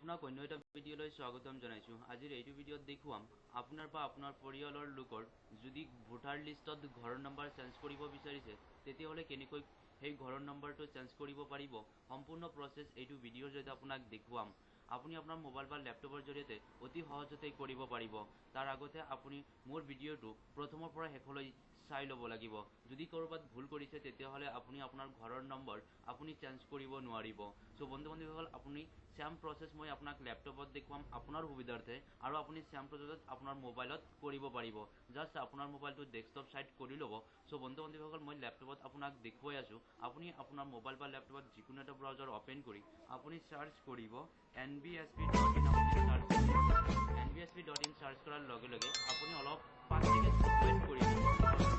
আপোনাক অন্য এটা ভিডিঅ'লৈ স্বাগতম জনাইছো। আজিৰ এইটো ভিডিঅ'ত দেখুৱাম আপোনাৰ বা আপোনাৰ পৰিয়ালৰ লোকৰ যদি ভোটাৰ লিষ্টত ঘৰৰ নম্বৰ চেঞ্জ কৰিব বিচাৰিছে তেতিয়াহলে কেনেকৈ সেই ঘৰৰ নম্বৰটো চেঞ্জ কৰিব পাৰিব। সম্পূৰ্ণ প্ৰচেছ এইটো ভিডিঅ'ৰ জৰিয়তে আপোনাক দেখুৱাম। আপুনি আপোনাৰ মোবাইল বা ল্যাপটপৰ জৰিয়তে অতি সহজতে কৰিব পাৰিব। তাৰ আগতে আপুনি মোৰ ভিডিঅ'টো প্ৰথমৰ পৰা শেষলৈ চাই ল'ব লাগিব। যদি কৰবাত ভুল কৰিছে তেতিয়াহলে আপুনি আপোনাৰ ঘৰৰ নম্বৰ আপুনি চেঞ্জ কৰিব নোৱাৰিব। সো বন্ধু-বান্ধৱীসকল আপুনি সেম প্ৰচেছ মই আপোনাক ল্যাপটপত দেখুৱাম আপোনাৰ সুবিধাৰ্থে আৰু আপুনি সেম প্ৰচেছত আপোনাৰ মোবাইলত কৰিব পাৰিব। জাস্ট আপোনাৰ মোবাইলটো ডেস্কটপ সাইড কৰি ল'ব। সো বন্ধু-বান্ধৱীসকল মই ল্যাপটপত আপোনাক দেখুৱাই আছো। আপুনি আপোনাৰ মোবাইল বা ল্যাপটপত যিকোনো এটা ব্ৰাউজাৰ ওপেন কৰি আপুনি সাৰ্চ কৰিব nbsp.in nbsp.in সাৰ্চ কৰাৰ লগে লগে আপুনি অলপ 5 সেকেন্ড ওয়েট কৰিব।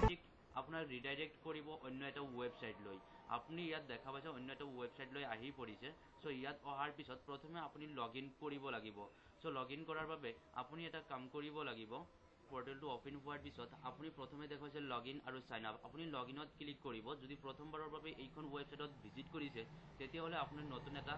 ঠিক আপোনাৰ ৰিডাইৰেক্ট কৰিব অন্য এটা ওয়েবসাইট লৈ। আপুনি ইয়াত দেখা পাইছে অন্য এটা ওয়েবসাইট লৈ আহি পৰিছে। সো ইয়াত অহাৰ পিছত প্ৰথমে আপুনি লগইন কৰিব লাগিব। সো লগইন কৰাৰ বাবে আপুনি এটা কাম কৰিব লাগিব। পোৰ্টেলটো ওপেন হোৱাৰ পিছত আপুনি প্ৰথমে দেখাইছে লগইন আৰু সাইন আপ। আপুনি লগইনত ক্লিক কৰিব। যদি প্ৰথমবাৰৰ বাবে এইখন ওয়েবসাইটত ভিজিট কৰিছে তেতিয়াহলে আপুনি নতুন এটা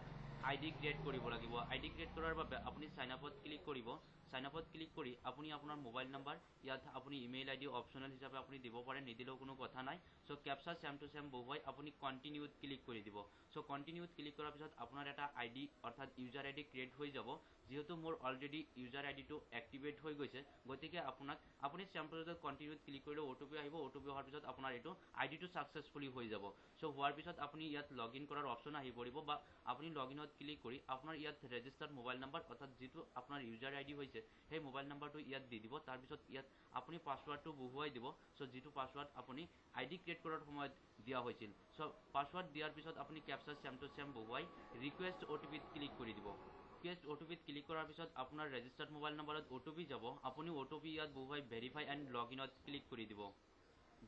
আইডি ক্ৰিয়েট কৰিব লাগিব। আইডি ক্ৰিয়েট কৰাৰ বাবে আপুনি সাইন আপত ক্লিক কৰিব। সাইন আপত ক্লিক কৰি আপুনি আপোনাৰ মোবাইল নাম্বাৰ ইয়াত আপুনি ইমেইল আইডি অপচনেল হিচাপে আপুনি দিব পাৰে, নিদিলেও কোনো কথা নাই। So captcha same to same বহুৱাই আপুনি কন্টিনিউত ক্লিক কৰি দিব। সো কন্টিনিউত ক্লিক কৰাৰ পিছত আপোনাৰ এটা আইডি অৰ্থাৎ ইউজাৰ আইডি ক্ৰিয়েট হৈ যাব। যেহেতু মোৰ অলৰেডি ইউজাৰ আইডিটো এক্টিভেট হৈ গৈছে গতিকে আপুনি সেম প্ৰচেছত কন্টিনিউত ক্লিক কৰিলে ওটিপি আহিব। ওটিপি হোৱাৰ পিছত আপোনাৰ এইটো আইডিটো সাকসেসফুলি হৈ যাব। সো হোৱাৰ পিছত আপুনি ইয়াত লগইন কৰাৰ অপচন আহি পৰিব বা আপুনি লগইনত ক্লিক কৰি আপোনাৰ ইয়াত ৰেজিষ্টাৰ্ড মোবাইল নাম্বাৰ অৰ্থাৎ যেটো আপোনাৰ ইউজাৰ আইডি হৈছে সেই মোবাইল নাম্বাৰটো ইয়াত দি দিব। তাৰ পিছত ইয়াত আপুনি পাসওয়াৰ্ডটো বহুৱাই দিব। সো যেটো পাসওয়াৰ্ড আপুনি আইডি ক্ৰিয়েট কৰাৰ সময়ত দিয়া হৈছিল। সো পাসওয়াৰ্ড দিয়াৰ পিছত আপুনি ক্যাপচা সেম টু সেম বহুৱাই ৰিকুৱেষ্ট ওটিপিত ক্লিক কৰি দিব। ৰিকুৱেষ্ট ওটিপিত ক্লিক কৰাৰ পিছত আপোনাৰ ৰেজিষ্টাৰ্ড মোবাইল নাম্বাৰত ওটিপি যাব। আপুনি ওটিপি ইয়াত বহুৱাই ভেৰিফাই এণ্ড লগইনত ক্লিক কৰি দিব।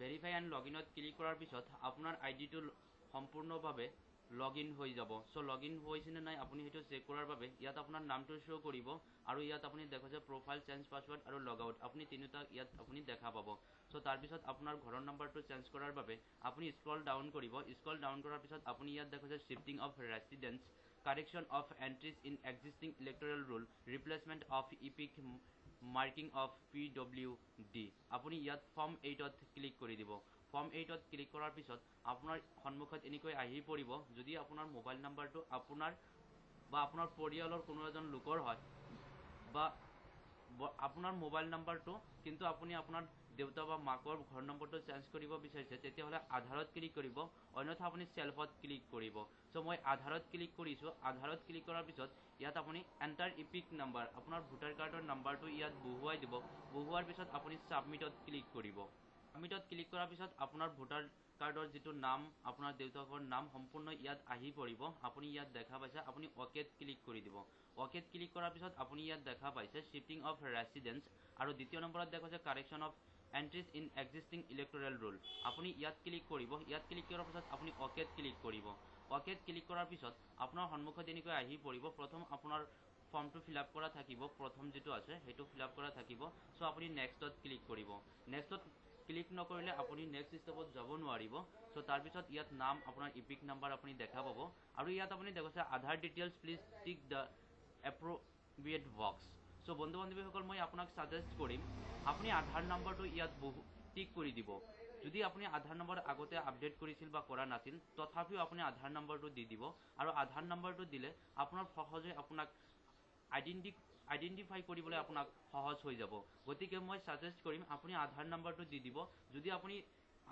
ভেৰিফাই এণ্ড লগইনত ক্লিক কৰাৰ পিছত আপোনাৰ আইডিটো সম্পূৰ্ণভাৱে লগইন হৈ যাব। সো লগইন হৈছে নে নাই আপুনি হেতু চেক কৰাৰ বাবে ইয়াত আপোনাৰ নামটো শো কৰিব আৰু ইয়াত আপুনি দেখাছে প্ৰফাইল চেঞ্জ পাসওয়াৰ্ড আৰু লগ আউট। আপুনি তিনিটা ইয়াত আপুনি দেখা পাব। সো তাৰ পিছত আপোনাৰ ঘৰৰ নম্বৰটো চেঞ্জ কৰাৰ বাবে আপুনি স্ক্ৰল ডাউন কৰিব। স্ক্ৰল ডাউন কৰাৰ পিছত আপুনি ইয়াত দেখাছে shifting of residence, correction of entries in existing electoral roll, replacement of EPIC marking of PWD। আপুনি ইয়াত ফৰ্ম 8ত ক্লিক কৰি দিব। ফৰ্ম 8ত ক্লিক কৰাৰ পিছত আপোনাৰ সন্মুখত এনেকৈ আহি পৰিব। যদি আপোনাৰ মোবাইল নাম্বাৰটো আপোনাৰ বা আপোনাৰ পৰিয়ালৰ কোনো এজন লোকৰ হয় বা আপোনাৰ মোবাইল নাম্বাৰটো কিন্তু আপুনি আপোনাৰ দেউতা বা মাকৰ ঘৰ নম্বৰটো চেঞ্জ কৰিব বিচাৰিছে তেতিয়াহলে আধাৰত ক্লিক কৰিব, অন্যথা আপুনি সেলফত ক্লিক কৰিব। সো মই আধাৰত ক্লিক কৰিছো। আধাৰত ক্লিক কৰাৰ পিছত ইয়াত আপুনি এন্টাৰ ইপিক নাম্বাৰ আপোনাৰ ভোটাৰ কাৰ্ডৰ নাম্বাৰটো ইয়াত বহুৱাই দিব। বহুৱাৰ পিছত আপুনি সাবমিটত ক্লিক কৰিব। সাবমিটত ক্লিক কৰাৰ পিছত আপোনাৰ ভোটাৰ কাৰ্ডৰ যেটো নাম আপোনাৰ দেউতাকৰ নাম সম্পূৰ্ণ ইয়াত আহি পৰিব। আপুনি ইয়াত দেখা পাইছে আপুনি ওকেত ক্লিক কৰি দিব। ওকেত ক্লিক কৰাৰ পিছত আপুনি ইয়াত দেখা পাইছে শিফটিং অফ ৰেসিডেন্স আৰু দ্বিতীয় নম্বৰত দেখাছে correction of entries in existing electoral roll. আপুনি ইয়াত ক্লিক কৰিব। ইয়াত ক্লিক কৰাৰ পিছত আপুনি ওকেত ক্লিক কৰিব। ওকেত ক্লিক কৰাৰ পিছত আপোনাৰ সন্মুখত এনেকৈ আহি পৰিব। প্ৰথম আপোনাৰ ফৰ্মটো ফিলআপ কৰা থাকিব। প্ৰথম যেটো আছে হেতু ফিলআপ কৰা থাকিব। সো আপুনি নেক্সটত ক্লিক কৰিব। নেক্সটত ক্লিক নকৰিলে আপুনি নেক্সট স্টেপত যাব নোৱাৰিব। সো তাৰ পিছত ইয়াত নাম আপোনাৰ ইপিক নাম্বাৰ আপুনি দেখা পাব আৰু ইয়াত আপুনি দেখাছে Aadhaar details please tick the appropriate box. So বন্ধু-বান্ধৱীসকল মই আপোনাক সাজেষ্ট কৰিম আপুনি আধাৰ নম্বৰটো ইয়াত টিক কৰি দিব। যদি আপুনি আধাৰ নম্বৰ আগতে আপডেট কৰিছিল বা কৰা নাছিল তথাপিও আপুনি আধাৰ নম্বৰটো দি দিব আৰু আধাৰ নম্বৰটো দিলে আপোনাৰ সহজে আপোনাক আইডেন্টিফাই কৰিবলৈ আপোনাক সহজ হৈ যাব। গতিকে মই সাজেষ্ট কৰিম আপুনি আধাৰ নম্বৰটো দি দিব। যদি আপুনি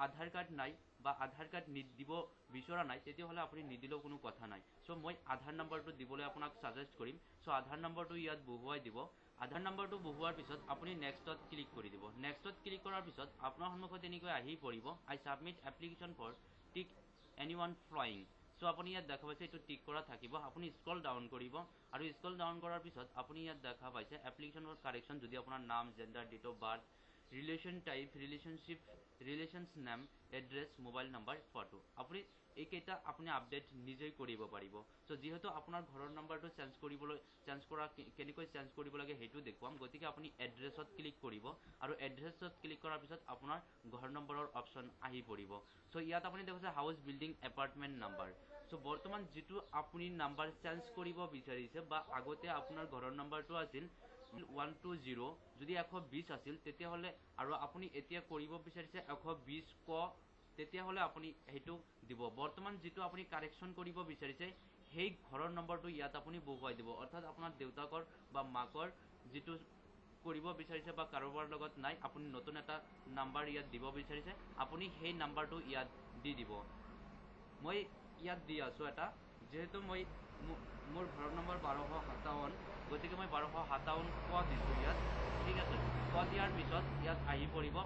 আধাৰ কাৰ্ড নাই বা আধাৰ কাৰ্ড দিব বিচৰা নাই তেতিয়াহলে আপুনি নিদিলেও কোনো কথা নাই। সো মই আধাৰ নম্বৰটো দিবলৈ আপোনাক সাজেষ্ট কৰিম। সো আধাৰ নম্বৰটো ইয়াত বহুৱাই দিব। আধাৰ নম্বৰটো বহুৱাৰ পিছত আপুনি নেক্সটত ক্লিক কৰি দিব। নেক্সটত ক্লিক কৰাৰ পিছত আপোনাৰ সন্মুখত এনেকৈ আহি পৰিব I submit application for tick anyone flying. So আপুনি ইয়াত দেখা পাইছে এইটো টিক কৰা থাকিব। আপুনি স্ক্ৰল ডাউন কৰিব আৰু স্ক্ৰল ডাউন কৰাৰ পিছত আপুনি ইয়াত দেখা পাইছে এপ্লিকেশ্যন ফৰ কাৰেকশ্যন। যদি আপোনাৰ নাম, gender, date of birth, relation type, relationship, relation's name, address, mobile number, photo আপুনি এইকেইটা আপুনি আপডেট নিজেই কৰিব পাৰিব। সো যেহেতু আপোনাৰ ঘৰৰ নম্বৰটো কেনেকৈ চেঞ্জ কৰিব লাগে হেতু দেখুৱাম গতিকে আপুনি এড্ৰেছত ক্লিক কৰিব আৰু এড্ৰেছত ক্লিক কৰাৰ পিছত আপোনাৰ ঘৰ নম্বৰৰ অপচন আহি পৰিব। সো ইয়াত আপুনি দেখাছে house building apartment number. So বৰ্তমান যিটো আপুনি নাম্বাৰ চেঞ্জ কৰিব বিচাৰিছে বা আগতে আপোনাৰ ঘৰৰ নাম্বাৰটো আছিল 120 যদি 120 আছিল তেতিয়াহ'লে আৰু আপুনি এতিয়া কৰিব বিচাৰিছে 120 ক তেতিয়াহ'লে আপুনি সেইটো দিব বৰ্তমান যিটো আপুনি কাৰেকশ্যন কৰিব বিচাৰিছে সেই ঘৰৰ নম্বৰটো ইয়াত আপুনি বহুৱাই দিব অৰ্থাৎ আপোনাৰ দেউতাকৰ বা মাকৰ যিটো কৰিব বিচাৰিছে বা কাৰোবাৰ লগত নাই আপুনি নতুন এটা নাম্বাৰ ইয়াত দিব বিচাৰিছে আপুনি সেই নাম্বাৰটো ইয়াত দি দিব মই ইয়াত দি আছোঁ এটা যেহেতু মই মোৰ ঘৰৰ নম্বৰ 1257 গতিকে মই 1257 ক দিছোঁ ইয়াত ঠিক আছে ক দিয়াৰ পিছত ইয়াত আহি পৰিব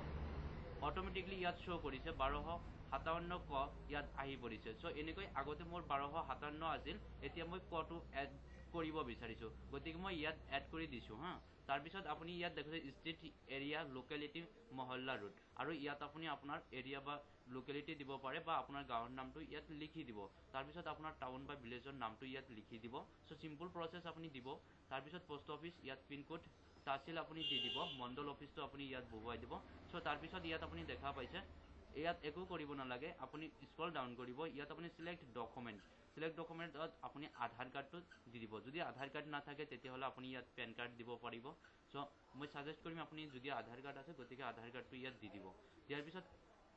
অট'মেটিকলি ইয়াত শ্ব' কৰিছে 1257 ক ইয়াত আহি পৰিছে চ' এনেকৈ আগতে মোৰ 1257 আছিল এতিয়া মই কটো এড কৰিব বিচাৰিছোঁ গতিকে মই ইয়াত এড কৰি দিছোঁ হা তাৰপিছত আপুনি ইয়াত দেখিছে street area locality Mohalla road আৰু ইয়াত আপুনি আপোনাৰ এৰিয়া বা লোকেলিটি দিব পাৰে বা আপোনাৰ গাঁৱৰ নামটো ইয়াত লিখি দিব তাৰপিছত আপোনাৰ টাউন বা ভিলেজৰ নামটো ইয়াত লিখি দিব চ' চিম্পল প্ৰচেছ আপুনি দিব তাৰপিছত পোষ্ট অফিচ ইয়াত পিনক'ড তাহচিল আপুনি দি দিব মণ্ডল অফিচটো আপুনি ইয়াত বহুৱাই দিব চ' তাৰপিছত ইয়াত আপুনি দেখা পাইছে ইয়াত একো কৰিব নালাগে আপুনি স্ক্ৰল ডাউন কৰিব ইয়াত আপুনি চিলেক্ট ডকুমেণ্টত আপুনি আধাৰ কাৰ্ডটো দি দিব যদি আধাৰ কাৰ্ড নাথাকে তেতিয়াহ'লে আপুনি ইয়াত পেন কাৰ্ড দিব পাৰিব চ' মই ছাজেষ্ট কৰিম আপুনি যদি আধাৰ কাৰ্ড আছে গতিকে আধাৰ কাৰ্ডটো ইয়াত দি দিব দিয়াৰ পিছত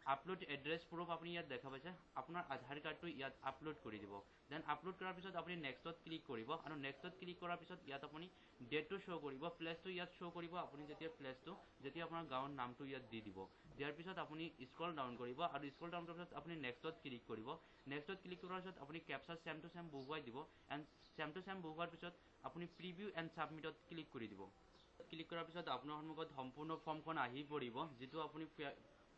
আপলোড এড্ৰেছ প্ৰুফ আপুনি ইয়াত দেখা পাইছে আপোনাৰ আধাৰ কাৰ্ডটো ইয়াত আপলোড কৰি দিব দেন আপলোড কৰাৰ পিছত আপুনি নেক্সটত ক্লিক কৰিব আৰু নেক্সটত ক্লিক কৰাৰ পিছত ইয়াত আপুনি ডেটটো শ্ব' কৰিব প্লেচটো ইয়াত শ্ব' কৰিব আপুনি যেতিয়া প্লেচটো যেতিয়া আপোনাৰ গাঁৱৰ নামটো ইয়াত দি দিব দিয়াৰ পিছত আপুনি স্ক্ৰল ডাউন কৰিব আৰু স্ক্ৰল ডাউন কৰাৰ পিছত আপুনি নেক্সটত ক্লিক কৰিব নেক্সটত ক্লিক কৰাৰ পিছত আপুনি কেপচা চেম টু চেম বহুৱাই দিব এণ্ড চেম টু চেম বহুৱাৰ পিছত আপুনি প্ৰিভিউ এণ্ড ছাবমিটত ক্লিক কৰি দিব ক্লিক কৰাৰ পিছত আপোনাৰ সন্মুখত সম্পূৰ্ণ ফৰ্মখন আহি পৰিব যিটো আপুনি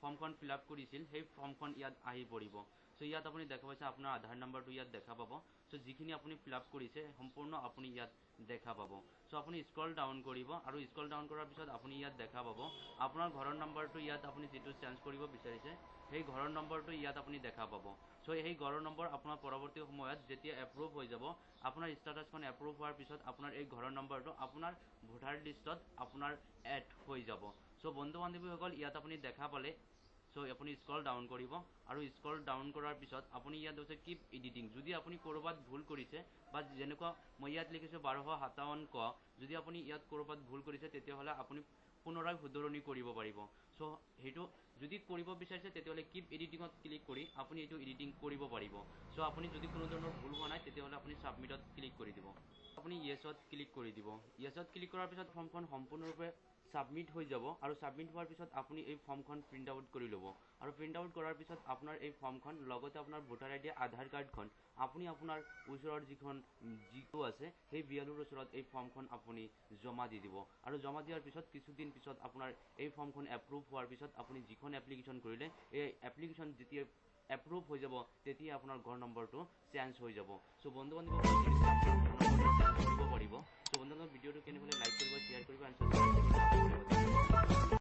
ফৰ্মখন ফিল আপ কৰিছিল সেই ফৰ্মখন ইয়াত আহি পৰিব চ' ইয়াত আপুনি দেখা পাইছে আপোনাৰ আধাৰ নম্বৰটো ইয়াত দেখা পাব চ' যিখিনি আপুনি ফিল আপ কৰিছে সম্পূৰ্ণ আপুনি ইয়াত দেখা পাব চ' আপুনি স্ক্ৰল ডাউন কৰিব আৰু স্ক্ৰল ডাউন কৰাৰ পিছত আপুনি ইয়াত দেখা পাব আপোনাৰ ঘৰৰ নম্বৰটো ইয়াত আপুনি যিটো চেঞ্জ কৰিব বিচাৰিছে সেই ঘৰৰ নম্বৰটো ইয়াত আপুনি দেখা পাব চ' সেই ঘৰৰ নম্বৰ আপোনাৰ পৰৱৰ্তী সময়ত যেতিয়া এপ্ৰুভ হৈ যাব আপোনাৰ ষ্টেটাছখন এপ্ৰুভ হোৱাৰ পিছত আপোনাৰ এই ঘৰৰ নম্বৰটো আপোনাৰ ভোটাৰ লিষ্টত আপোনাৰ এড হৈ যাব চ' বন্ধু বান্ধৱীসকল ইয়াত আপুনি দেখা পালে চ' আপুনি স্ক্ৰল ডাউন কৰিব আৰু স্ক্ৰল ডাউন কৰাৰ পিছত আপুনি ইয়াত হৈছে কিপ এডিটিং যদি আপুনি ক'ৰবাত ভুল কৰিছে বা যেনেকুৱা মই ইয়াত লিখিছোঁ 1257 ক যদি আপুনি ইয়াত ক'ৰবাত ভুল কৰিছে তেতিয়াহ'লে আপুনি পুনৰাই শুধৰণি কৰিব পাৰিব চ' সেইটো যদি কৰিব বিচাৰিছে তেতিয়াহ'লে কিপ এডিটিঙত ক্লিক কৰি আপুনি এইটো এডিটিং কৰিব পাৰিব চ' আপুনি যদি কোনো ধৰণৰ ভুল হোৱা নাই তেতিয়াহ'লে আপুনি ছাবমিটত ক্লিক কৰি দিব আপুনি য়েছত ক্লিক কৰি দিব য়েছত ক্লিক কৰাৰ পিছত ফৰ্মখন সম্পূৰ্ণৰূপে ছাবমিট হৈ যাব আৰু ছাবমিট হোৱাৰ পিছত আপুনি এই ফৰ্মখন প্ৰিণ্ট আউট কৰি ল'ব আৰু প্ৰিণ্ট আউট কৰাৰ পিছত আপোনাৰ এই ফৰ্মখন লগতে আপোনাৰ ভোটাৰ আইডি আধাৰ কাৰ্ডখন আপুনি আপোনাৰ ওচৰৰ যিটো আছে সেই বিয়ালুৰ ওচৰত এই ফৰ্মখন আপুনি জমা দি দিব আৰু জমা দিয়াৰ পিছত কিছুদিন পিছত আপোনাৰ এই ফৰ্মখন এপ্ৰুভ হোৱাৰ পিছত আপুনি যিখন এপ্লিকেশ্যন কৰিলে এই এপ্লিকেশ্যন যেতিয়া এপ্ৰুভ হৈ যাব তেতিয়া আপোনাৰ ঘৰ নম্বৰটো চেঞ্জ হৈ যাব চ' বন্ধু বান্ধৱীসকল